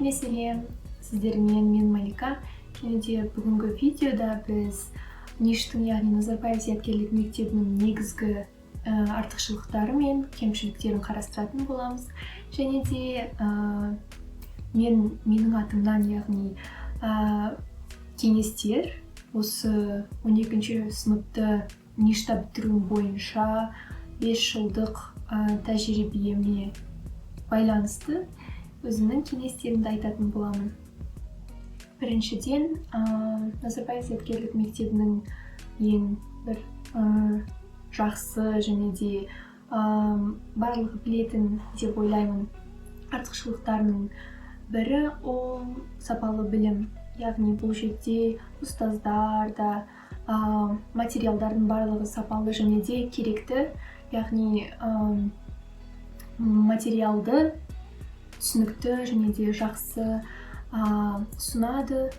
Мәселен, сіздермен мен Малика. Және де бүгінгі видеода біз ништің, яғни Назарбаев зияткерлік мектебінің негізгі артықшылықтары мен кемшіліктерін қарастыратын боламыз. Және де менің атымнан, яғни кеңестер осы 12-ші сыныпты ништа бітіруім бойынша 5 жылдық тәжірибеме байланысты өзімнің кеңестерімді айтатын боламын. Біріншіден, Назарбаев зияткерлік мектебінің ең бір жақсы және де барлығы білетін деп ойлаймын артықшылықтарының бірі ол сапалы білім. Яғни бұл жерде ұстаздар да материалдардың барлығы сапалы және де керекті. Яғни материалды түсінікті және де жақсы ұсынады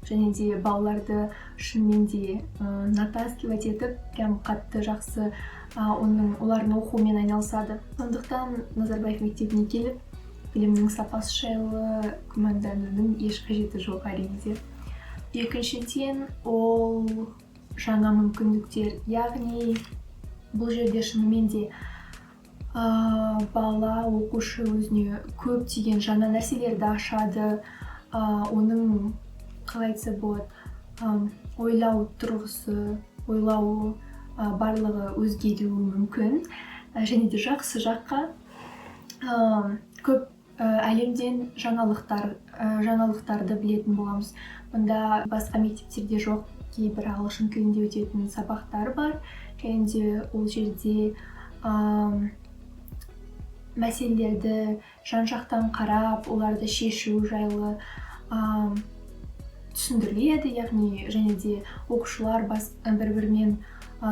және де балаларды шынымен де натаскивать етіп, прям қатты жақсы олардың оқумен айналысады. Сондықтан Назарбаев мектебіне келіп, білімнің сапасы жайлы күмәнданудың еш қажеті жоқ әрине. Екіншіден, ол жаңа мүмкіндіктер. Яғни бұл жерде шынымен де бала, оқушы өзіне көптеген жаңа нәрселерді ашады, оның қалай айтса болады, ойлау тұрғысы, ойлауы барлығы өзгеруі мүмкін. Және де жақсы жаққа көп әлемден жаңалықтарды білетін боламыз. Мұнда басқа мектептерде жоқ, кейбір ағылшын тілінде өтетін сабақтар бар. Және де ол жерде мәселелерді жан-жақтан қарап, оларды шешу жайлы түсіндіріледі. Яғни және де оқушылар бір-бірімен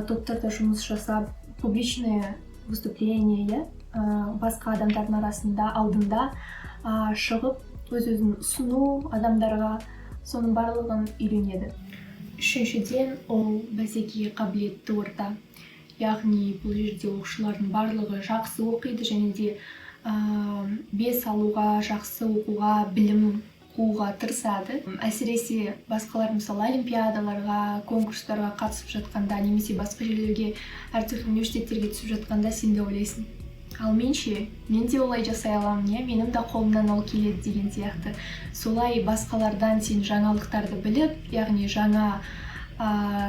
топтарда жұмыс жасап, публичное выступление, басқа адамдардың арасында алдында шығып, өз-өзін ұсыну адамдарға, соның барлығын үйренеді. Үшіншіден, ол бәсекеге қабілетті орта. Яғни бұл жерде оқушылардың барлығы жақсы оқиды және де бес алуға, жақсы оқуға, білім қууға тырысады. Әсіресе басқалар мысалы олимпиадаларға, конкурстарға қатысып жатқанда, немесе басқа жерлерге, әртүрлі университеттерге түсіп жатқанда сен де ойлайсың. Ал мен де олай жасай аламын, менің де қолымнан ол келеді деген сияқты. Солай басқалардан сен жаңалықтарды біліп, яғни жаңа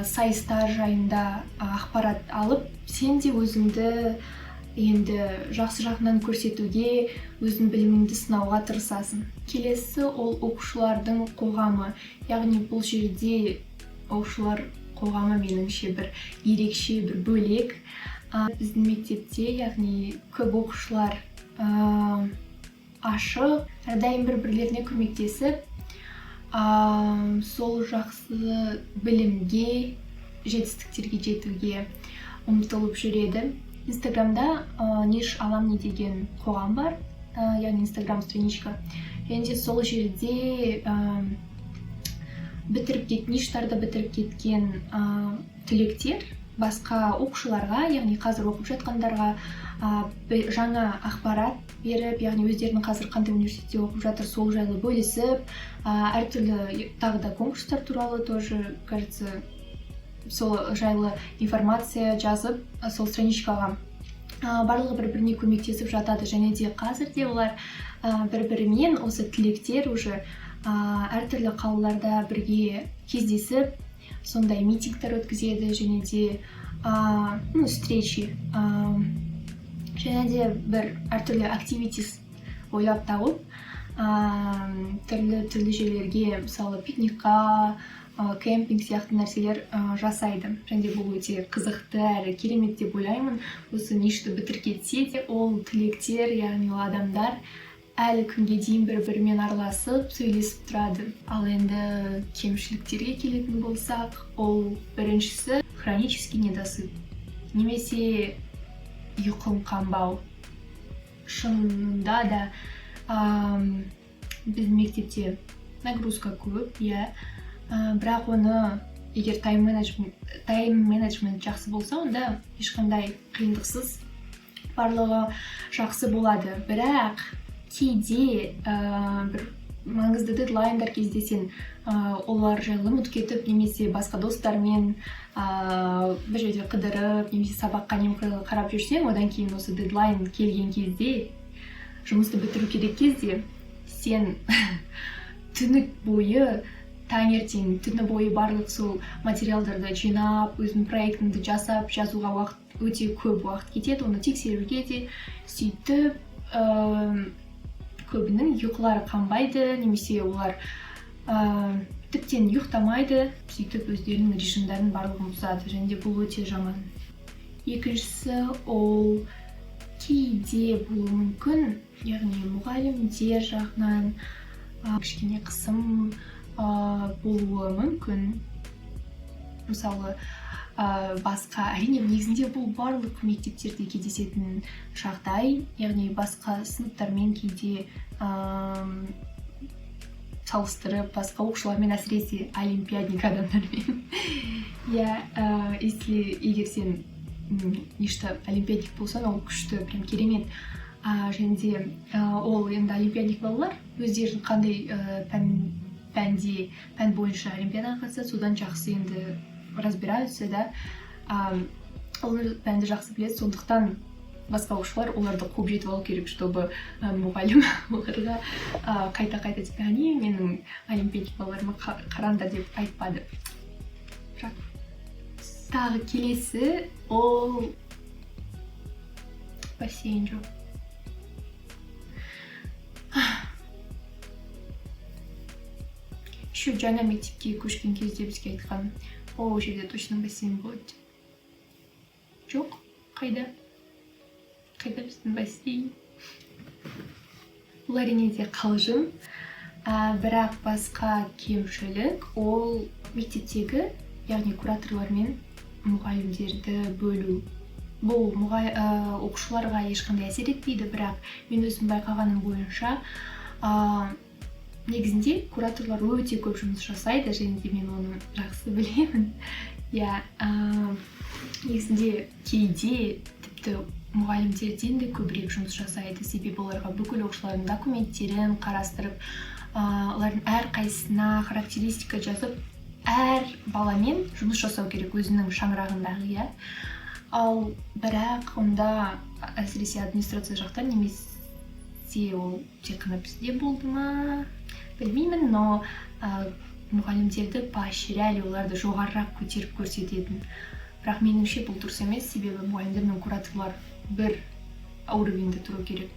сайыстар жайында ақпарат алып, сен де өзіңді енді жақсы жағынан көрсетуге, өзің біліміңді сынауға тырысасың. Келесі ол оқушылардың қоғамы. Яғни бұл жерде оқушылар қоғамы меніңше бір ерекше, бір бөлек. Біздің мектепте, яғни көп оқушылар ашық, әрдайым бір-бірлеріне көмектесіп, сол жақсы білімге, жетістіктерге жетуге ұмтылып жүреді. Инстаграмда ниш аламни деген қоғам бар, яғни инстаграм страничка. Және де сол жерде ништарды бітіріп кеткен түлектер басқа оқушыларға, яғни қазір оқып жатқандарға жаңа ақпарат беріп, яғни өздерінің қазір қандай университетте оқып жатыр, сол жайлы бөлісіп, әртүрлі тағы да конкурстар туралы тоже, кажется, сол жайлы информация жазып, сол страничкаға барлығы бір-біріне көмектесіп жатады. Және де қазірде олар бір-бірімен, осы түлектер уже әртүрлі қалаларда бірге кездесіп, сондай митингтер өткізеді және де встречи, және де бір әртүрлі активитис ойлап тауып, түрлі жерлерге, мысалы пикникқа, кемпинг сияқты нәрселер жасайды. Және де бұл өте қызықты әрі керемет деп ойлаймын. Осы ништі бітіріп кетсе де, ол түлектер, яғни адамдар әлі күнге дейін бір-бірімен араласып, сөйлесіп тұрады. Ал енді кемшіліктерге келетін болсақ, ол біріншісі хронический недосып, немесе ұйқың қанбау. Шынында да біздің мектепте нагрузка көп, бірақ оны егер тайм-менеджмент жақсы болса, онда ешқандай қиындықсыз барлығы жақсы болады. Бірақ кейде бір маңызды дедлайндар кезде сен олар жайлы ұмытып кетіп, немесе басқа достармен бір жерде қыдырып, немесе сабаққа немқұрайлы қарап жүрсең, одан кейін осы дедлайн келген кезде, жұмысты бітіру керек кезде, сен түні бойы, таңертең түні бойы барлық сол материалдарды жинап, өзің проектіңді жасап, жазуға өте көп уақыт кетеді, оны тексеруге де. Сөйтіп көбінің ұйқылары қанбайды, немесе олар тіптен ұйықтамайды, сөйтіп өздерінің режимдарын барлығын бұзады, және де бұл өте жаман. Екіншісі, ол кейде болуы мүмкін, яғни мұғалімдер жағынан кішкене қысым болуы мүмкін. Мысалы, басқа, әрине негізінде бұл барлық мектептерде кездесетін жағдай, яғни басқа сыныптармен кейде салыстырып, басқа оқушылармен, әсіресе олимпиадник адамдармен. Егер сен нешті олимпиадник болсан, ол күшті, прям керемет. Және де ол енді олимпиадник балалар өздерін қандай пән бойынша олимпиадаға қатысады, содан жақсы енді разбираются, да, ол пәнді жақсы біледі, сондықтан басқа оқушылар оларды қуып жетіп алу керек, чтобы мұғалім оларға қайта-қайта деп, менің олимпиадник балаларыма қараңдар деп айтпады. Тағы келесі, ол бассейн жоқ. Еще жаңа мектепке көшкен кезде бізге айтқан, ол жерде точно бассейн болады. Жоқ, қайда біздің бассейн? Бұл әрине де қалжың, бірақ басқа кемшілік ол мектептегі, яғни кураторлар мен мұғалімдерді бөлу. Бұл оқушыларға ешқандай әсер етпейді, бірақ мен өзім байқағаным бойынша негізінде кураторлар өте көп жұмыс жасайды, және де мен оны жақсы білемін. Негізінде кейде тіпті мұғалімдерден де көбірек жұмыс жасайды, себебі оларға бүкіл оқушылардың документтерін қарастырып, олардың әрқайсысына характеристика жазып, әр баламен жұмыс жасау керек өзінің шаңырағындағы. Ал бірақ онда әсіресе администрация жақтан, немесе ол тек қана бізде болды ма, білмеймін, но мұғалімдерді поощряли, оларды жоғарырақ көтеріп көрсететін. Бірақ меніңше бұл дұрыс емес, себебі мұғалімдер мен кураторлар бір уровеньде тұру керек.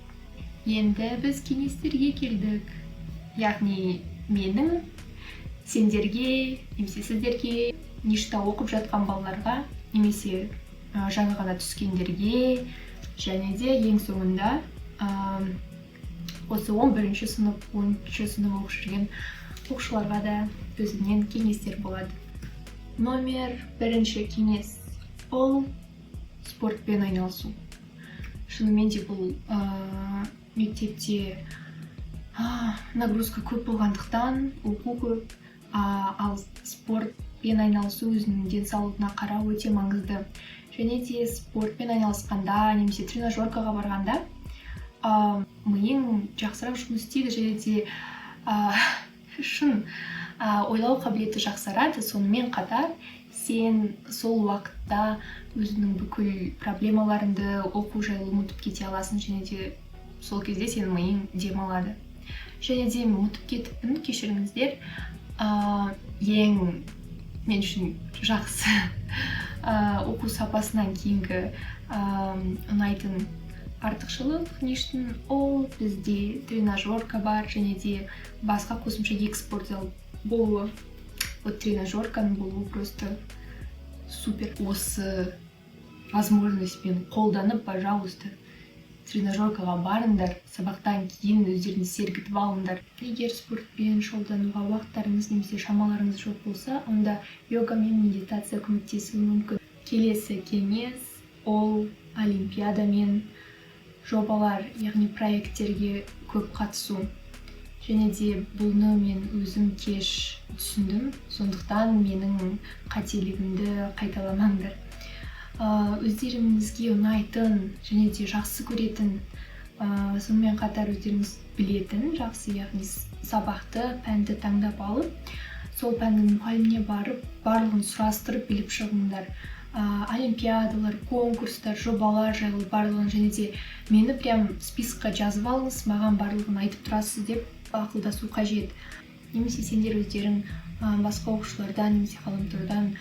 Енді біз кеңестерге келдік. Яғни менің сендерге, немесе сіздерге, нешті оқып жатқан балаларға, немесе жаңа ғана түскендерге, және де ең соңында осы 11-ші сынып, 10-ші сынып оқып жүрген оқушыларға да өзімнен кеңестер болады. Номер 1 кеңес ол спортпен айналысу. Шынымен де бұл мектепте нагрузка көп болғандықтан, оқу көп, ал спортпен айналысу өзінің денсаулығына қарау өте маңызды. Және де спортпен айналысқанда, немесе тренажеркаға барғанда миың жақсырақ жұмыс істейді, және де шын ойлау қабілеті жақсарады. Сонымен қатар сен сол уақытта өзінің бүкіл проблемаларыңды оқу жайлы ұмытып кете аласың, және де сол кезде сенің миың демалады. Және де ұмытып кетіппін, кешіріңіздер, ең мен үшін жақсы оқу сапасынан кейінгі ұнайтын артықшылық нештің, ол бізде тренажерка бар, және де басқа қосымша 2 спорт зал болуы. Вот тренажерканың болуы просто супер. Осы возможностьпен қолданып, пожалуйста, тренажеркаға барыңдар, сабақтан кейін өздеріңіз сергітіп алыңдар. Егер спортпен шұғылдануға уақыттарыңыз немесе шамаларыңыз жоқ болса, онда йога мен медитация көмектесуі мүмкін. Келесі кеңес ол олимпиада мен жобалар, яғни проекттерге көп қатысу. Және де бұны мен өзім кеш түсіндім, сондықтан менің қателігімді қайталамаңдар. Өздеріңізге ұнайтын және де жақсы көретін Сонымен қатар өздеріңіз білетін жақсы, яғни сабақты, пәнді таңдап алып, сол пәннің мұғаліміне барып, барлығын сұрастырып біліп шығыңдар. Олимпиадалар, конкурстар, жобалар жайлы барлығын, және де мені прям спискқа жазып алыңыз, маған барлығын айтып тұрасыз деп ақылдасу қажет. Немесе сендер өздерің басқа оқушылардан, немесе ғаламтордан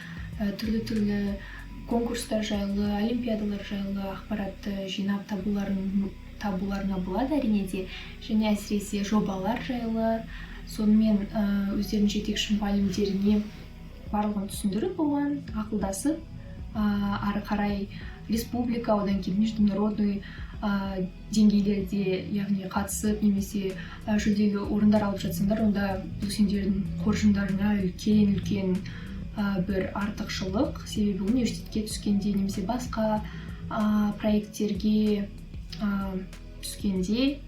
түрлі конкурстар жайлы, олимпиадалар жайлы ақпаратты жинап табуларына болады әрине де, және әсіресе жобалар жайлы. Сонымен өздерінің жетекші мұғалімдеріне барлығын түсіндіріп, оған ақылдасып, ары қарай республика, одан кейін международный деңгейлерде, яғни қатысып, немесе жүлделі орындар алып жатсаңдар, онда бұл сендердің қоржындарына үлкен бір артықшылық. Себебі университетке түскенде, немесе басқа проекттерге түскенде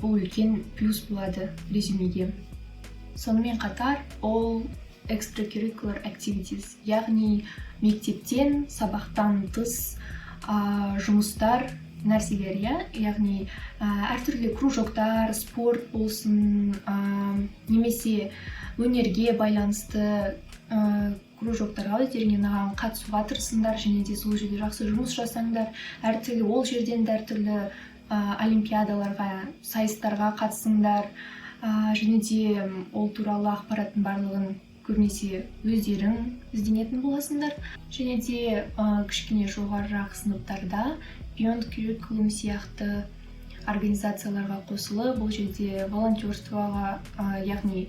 бұл үлкен плюс болады резюмеге. Сонымен қатар all extracurricular activities, яғни мектептен, сабақтан тыс жұмыстар, нәрселер, яғни әртүрлі кружоктар, спорт болсын, немесе өнерге байланысты кружоктарға өздеріңе қатысуға тырысыңдар, және де сол жерде жақсы жұмыс жасаңдар, әртүрлі ол жерден әртүрлі олимпиадаларға, сайыстарға қатысыңдар, және де ол туралы ақпараттың барлығын көбінесе өздерің ізденетін боласыңдар. Және де кішкене жоғарырақ сыныптарда Beyond Curriculum сияқты организацияларға қосылып, бұл жерде волонтерствоға, яғни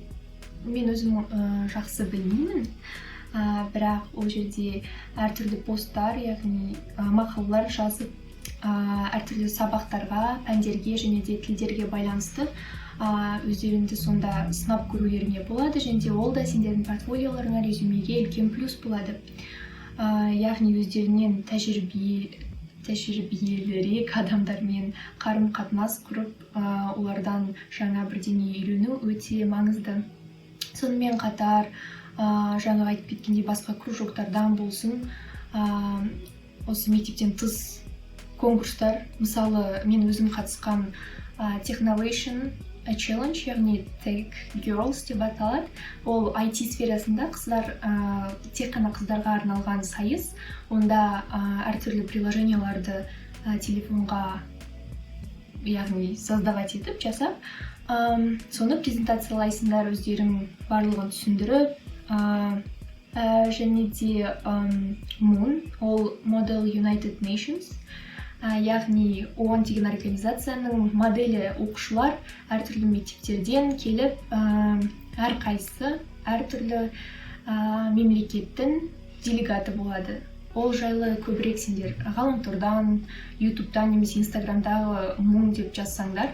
мен өзім жақсы білмеймін, бірақ ол жерде әртүрлі посттар, яғни мақалалар жазып, әртүрлі сабақтарға, пәндерге және де тілдерге байланысты өздеріңді сонда сынап көрулеріңе болады, және де ол да сендердің портфолиоларыңа, резюмеге үлкен плюс болады. Яғни өздерінен тәжірибелірек адамдармен қарым-қатынас құрып, олардан жаңа бірдеңе үйрену өте маңызды. Сонымен қатар, жаңа айтып кеткендей, басқа кружоктардан болсын, осы мектептен тыс конкурстар, мысалы, мен өзім қатысқан Technovation Challenge, яғни Tech Girls деп аталады. Ол IT сферасында қыздар, тек қана қыздарға арналған сайыс. Онда әртүрлі приложенияларды телефонға, яғни создавать етіп, жасап, соны презентациялайсыңдар, өздерің барлығын түсіндіріп, және де Moon, ол Model United Nations, яғни ООН деген организацияның моделі оқушылар әртүрлі мектептерден келіп, әрқайсысы әртүрлі мемлекеттің делегаты болады. Ол жайлы көбірек сендер ғаламтордан, ютубтан немесе инстаграмдағы Moon деп жазсаңдар,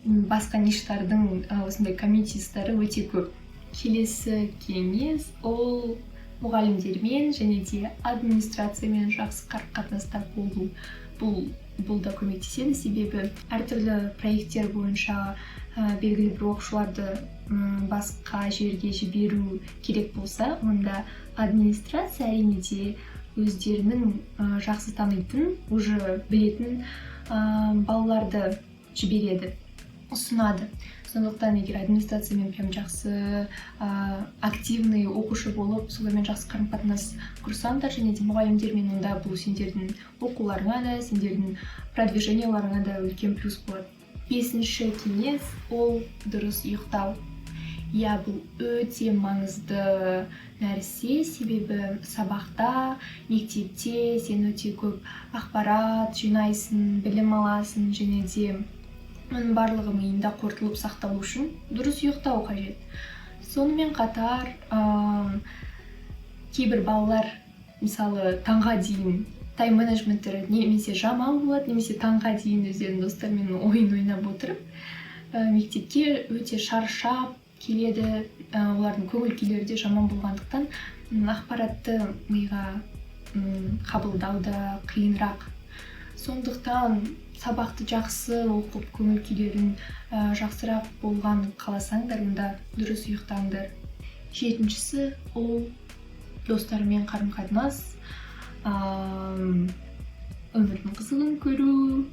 басқа ништардың осындай комьюнитистері өте көп. Келесі кеңес ол мұғалімдермен және де администрациямен жақсы қарым-қатынаста болу. Бұл да көмектеседі, себебі әртүрлі проекттер бойынша белгілі бір оқушыларды басқа жерге жіберу керек болса, онда администрация әрине де өздерінің жақсы танитын, уже білетін балаларды жібереді, ұсынады. Сондықтан егер администрациямен прям жақсы активный оқушы болып, солармен жақсы қарым-қатынас құрсаңдар, және де мұғалімдермен, онда бұл сендердің оқуларыңа да, сендердің продвиженияларыңа да үлкен плюс болады. 5-ші кеңес ол дұрыс ұйықтау. Бұл өте маңызды нәрсе, себебі сабақта, мектепте сен өте көп ақпарат жинайсың, білім аласың, және де оның барлығы миыңда қорытылып сақталу үшін дұрыс ұйықтау қажет. Сонымен қатар, кейбір балалар, мысалы, таңға дейін тайм-менеджменттері немесе жаман болады, немесе таңға дейін өздерінің достарымен ойын ойнап отырып, мектепке өте шаршап келеді, олардың көңіл-күйлері де жаман болғандықтан ақпаратты миға қабылдауда қиынырақ. Сондықтан сабақты жақсы оқып, көңіл-күйлерің жақсырақ болған қаласаңдар, онда дұрыс ұйықтаңдар. 7-шісі ол достарымен қарым-қатынас. өмірдің қызығын көру,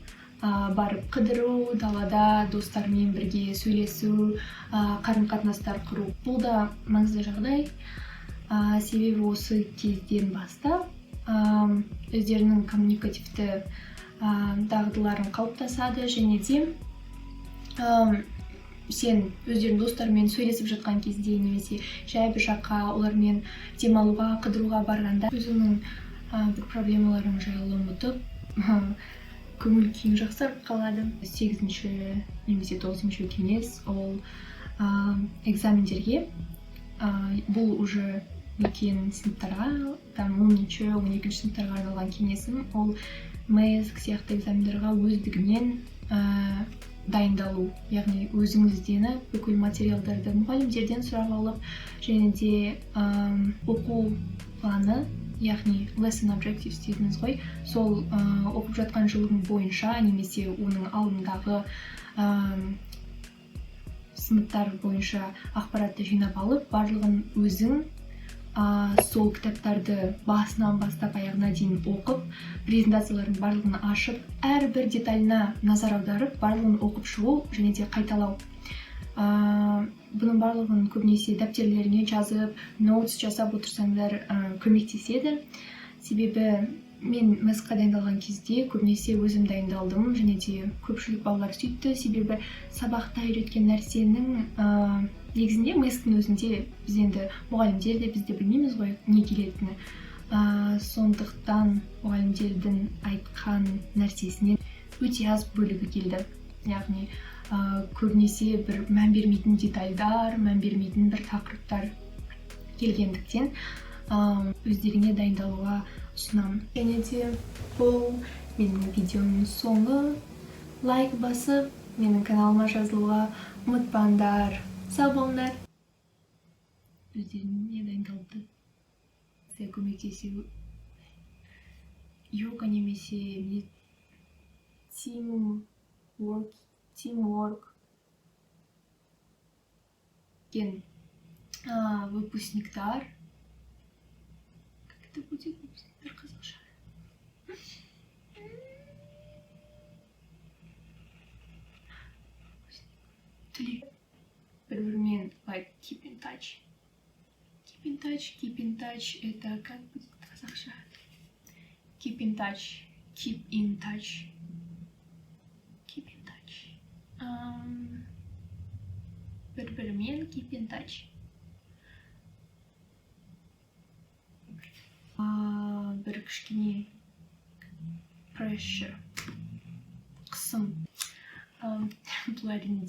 барып қыдыру, далада достармен бірге сөйлесу, қарым-қатынастар құру. Бұл да маңызды жағдай. Себебі осы кезден бастап өздерінің коммуникативті дағдыларын қалыптасады, және де сен өздерің достармен сөйлесіп жатқан кезде немесе жай бір жаққа олармен демалуға, қыдыруға барғанда өзіңнің бір проблемаларың жайлы ұмытып, көңіл күйің жақсарып қалады. 8-ші немесе 9-ші кеңес ол экзамендерге, бұл уже үлкен сыныптарға, 10-ші, 12-ші сыныптарға арналған кеңесім, ол МЭС сияқты экзамендерға өздігінен дайындалу, яғни өзіңізден бүкіл материалдарды мұғалімдерден сұрап алып, және де оқу планы, яғни lesson objectives дейміз ғой, сол оқып жатқан жылдың бойынша немесе оның алдындағы сыныптар бойынша ақпаратты жинап алып, барлығын өзің сол кітаптарды басынан бастап аяғына дейін оқып, презентациялардың барлығын ашып, әрбір деталіне назар аударып, барлығын оқып шығу және де қайталау. Бұның барлығын көбінесе дәптерлеріңе жазып, ноутс жасап отырсаңдар көмектеседі. Себебі мен МЭС-қа дайындалған кезде көбінесе өзім дайындалдым, және де көпшілік балалар сөйтті. Себебі сабақта үйреткен нәрсенің негізінде МЭС-тің өзінде біз енді мұғалімдер де бізде білмейміз ғой не келетіні. Сондықтан мұғалімдердің айтқан нәрсесінен өте аз бөлігі келді. Яғни көбінесе бір мән бермейтін детальдар, мән бермейтін бір тақырыптар келгендіктен өздеріңе дайындалуға ұсынамын. Және де бұл менің видеоның соңы. Лайк басып, менің каналыма жазылуға ұмытпаңдар. Сау болыңдар. Өздеріңе дайындалды. Сізге көмектесу йога немесе teamwork ген выпускниктар. Как это будет выпускниктар қазақша? Тілек. Бір-бірімен keep in touch. Keep in touch, это как будет қазақша? Keep in touch. Бір-бірімен keep in touch. Бір кішкене pressure, қысым. Бұл әрине